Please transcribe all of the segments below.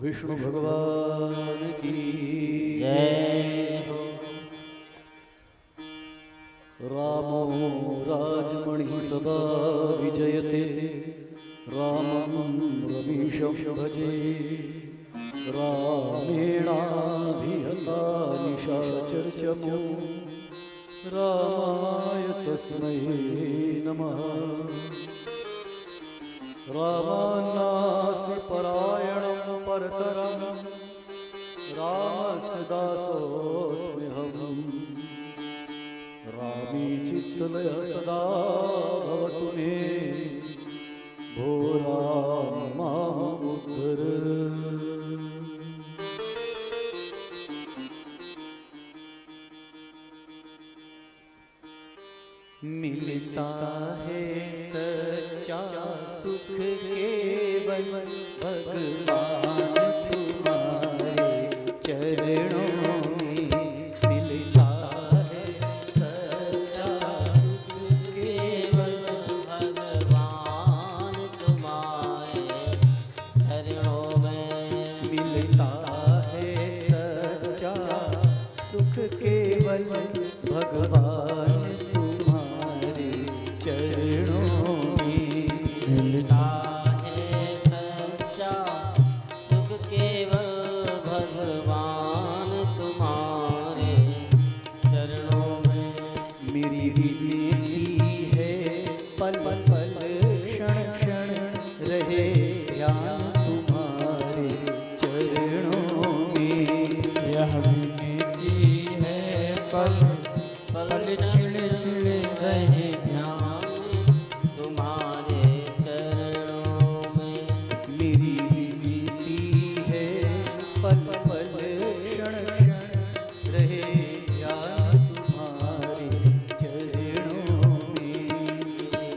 विष्णु भगवान की जय हो। रामो राजमणि सदा विजयते रामं रवीशं भजे रामेणाभिहता निशाचरचमो रामाय तस्मै नमः। रामान्नास्ति परायणं परतरं रामस्य दासोऽस्म्यहम्। रामे चित्तलयः सदा भवतु मे भो राम मामुद्धर। मिलता है सच्चा सुख केवल भगवान तुम्हारे चरणों में। मिलता है सच्चा सुख केवल भगवान तुम्हारे चरणों में। मिलता है सच्चा सुख केवल भगवान तुम्हारे चरणों में। मिलता है सच्चा सुख केवल भगवान तुम्हारे चरणों में। मेरी विनती है पल पल क्षण क्षण रहे ध्यान तुम्हारे चरणों में। यह विनती है पल पल छिड़ छिड़ रहे ध्यान तुम्हारे चरणों में। मेरी विनती है पल पल क्षण क्षण रहे ध्यान तुम्हारे चरणों में।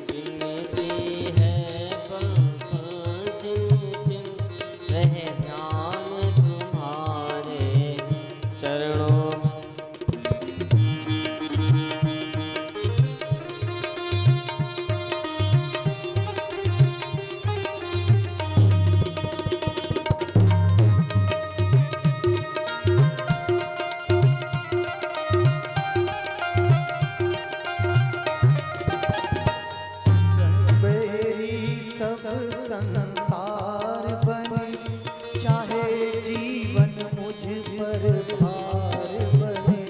विनती है पल पल छिड़ छिड़ रहे ध्यान तुम्हारे चरणों में। मेरी सब संसार बने चाहे जीवन मुझ पर भार बने।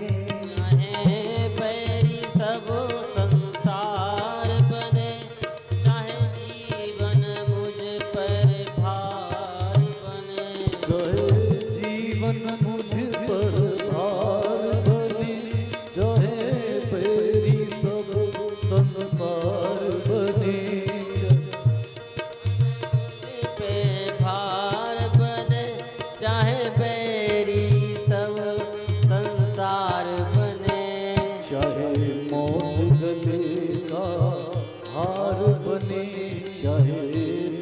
चाहे बैरी सब संसार बने, चाहे जीवन मुझ पर भार बने। चाहे जीवन मुझ पर भार बने चाहे मेरी सब संसार बने। पे भार बने, चाहे बैरी सब संसार बने। चाहे मौत गले का हार बने चाहे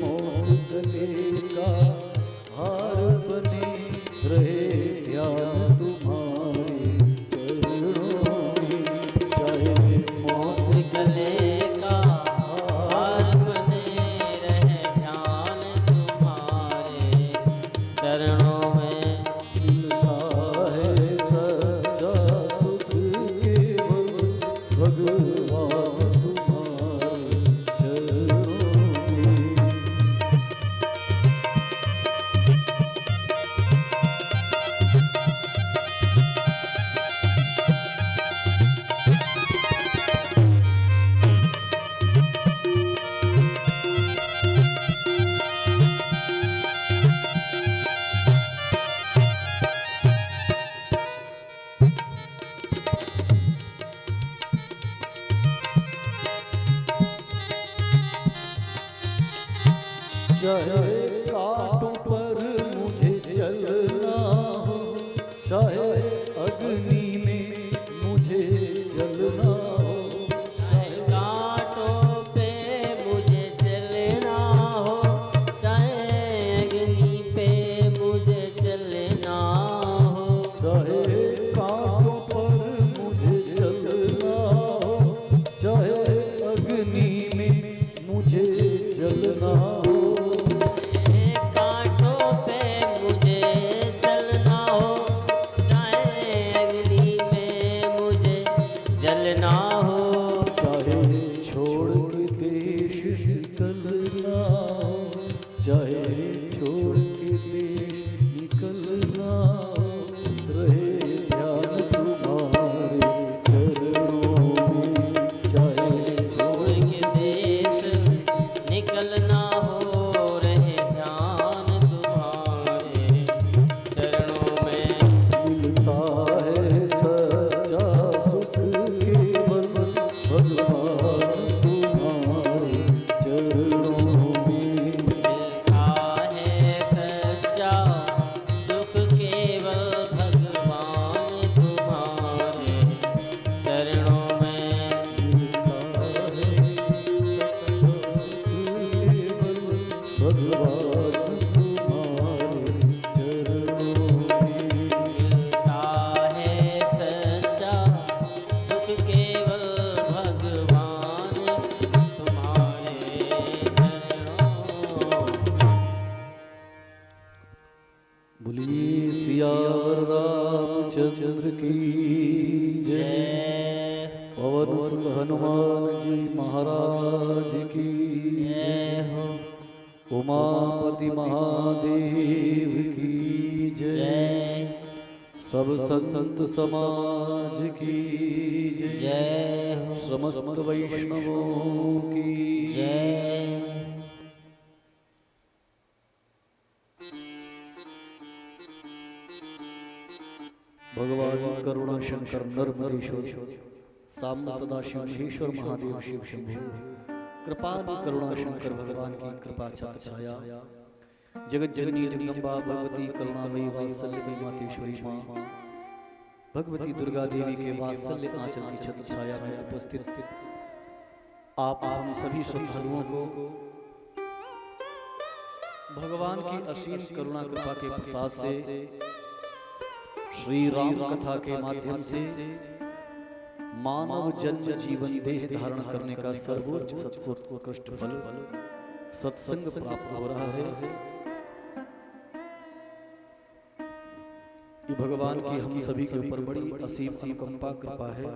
मौत गले का हार बने रहे ध्यान तुम्हारे चरणों में। चाहे मौत गले का हार बने रहे ध्यान तुम्हारे चरणों में। मिलता है सच्चा सुख केवल भगवान तुम्हारे चरणों में। चाहे कांटों पर मुझे चलना हो चाहे अग्नि में मुझे जलना हो। चाहे कांटों पे मुझे चलना हो, चाहे अग्नि पे मुझे चलना हो। चाहे कांटों पर मुझे चलना हो चाहे अग्नि में मुझे जलना हो। कांटों पे मुझे भगवान तुम्हारे चरणों में मिलता है सच्चा सुख केवल भगवान तुम्हारे चरणों। बोलिए सियावर रामचंद्र की जय। जय पवन सुत हनुमान जी महाराज की जय हो। उमापति महादेव की जय। जय सब संत समाज की जय। जय हो। समस्त वैष्णवों की जय। भगवान करुणा शंकर नर्मदेश्वर साम्य सदाशिव महेश्वर महादेव शिव शंभु कृपालु करुणा शंकर भगवान की कृपा छत्र छाया जगत जननी जगदम्बा भगवती करुणामयी वात्सल्य मातेश्वरी माँ भगवती दुर्गा देवी के वात्सल्य आंचल की छत्र छाया में उपस्थित आप हम सभी श्रद्धालुओं को भगवान की असीम करुणा कृपा के प्रसाद से श्री राम कथा के माध्यम से मानव जन्म जीवन देह धारण करने का सर्वोच्च सत्कृष्ट फल सत्संग प्राप्त हो रहा है। ये भगवान की हम सभी के ऊपर बड़ी असीम अनुकंपा कृपा है।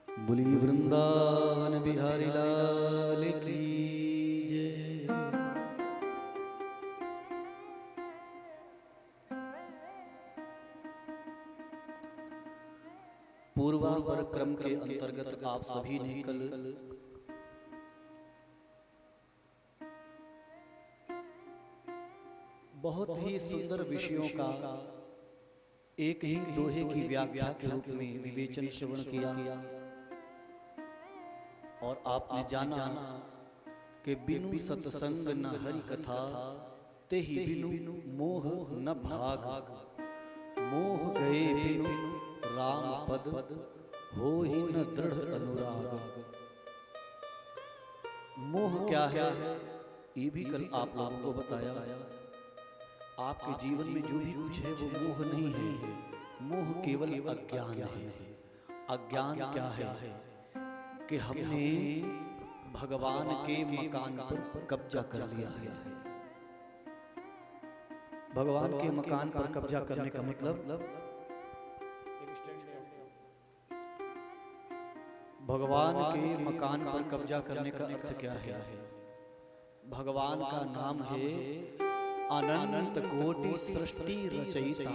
बोली वृंदावन बिहारी लाल की जय। पूर्वावर क्रम के अंतर्गत आप सभी ने कल बहुत ही सुंदर विषयों का एक ही दोहे की व्याख्या के रूप में विवेचन श्रवण किया और आपने जाना कि बिनु सत्संग न हरि कथा ते ही बिनु मोह न भाग मोह गए बिनु राम पद हो ही न दृढ़ अनुराग। मोह क्या है ये भी कल आप लोगों को बताया। आपके जीवन में जो भी कुछ है वो मोह नहीं है, मोह केवल अज्ञान है। अज्ञान क्या है कि हमने भगवान के मकान पर कब्जा कर लिया है। भगवान के मकान पर कब्जा करने का मतलब भगवान के मकान पर कब्जा करने का अर्थ क्या है? भगवान का नाम है अनंत कोटि सृष्टि रचयिता।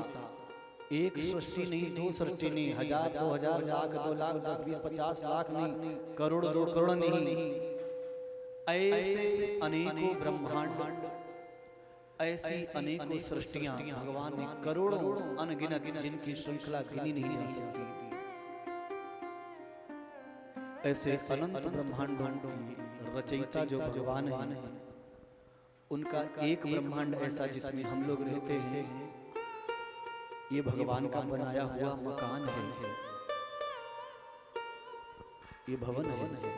एक सृष्टि नहीं, दो सृष्टि नहीं, 1000, 2000, लाख, 2 लाख, 10, 20, 50 लाख नहीं, करोड़ 2 करोड़ नहीं, ऐसे अनेकों ब्रह्मांड, ऐसी अनेकों सृष्टियां भगवान ने करोड़ों अनगिनत जिनकी श्रृंखला गिनी नहीं जा सकती। ऐसे अनंत ब्रह्मांडों की रचयिता जो भगवान है, उनका एक ब्रह्मांड ऐसा जिसमें हम लोग रहते हैं, ये भगवान का बनाया हुआ मकान है, ये भवन है।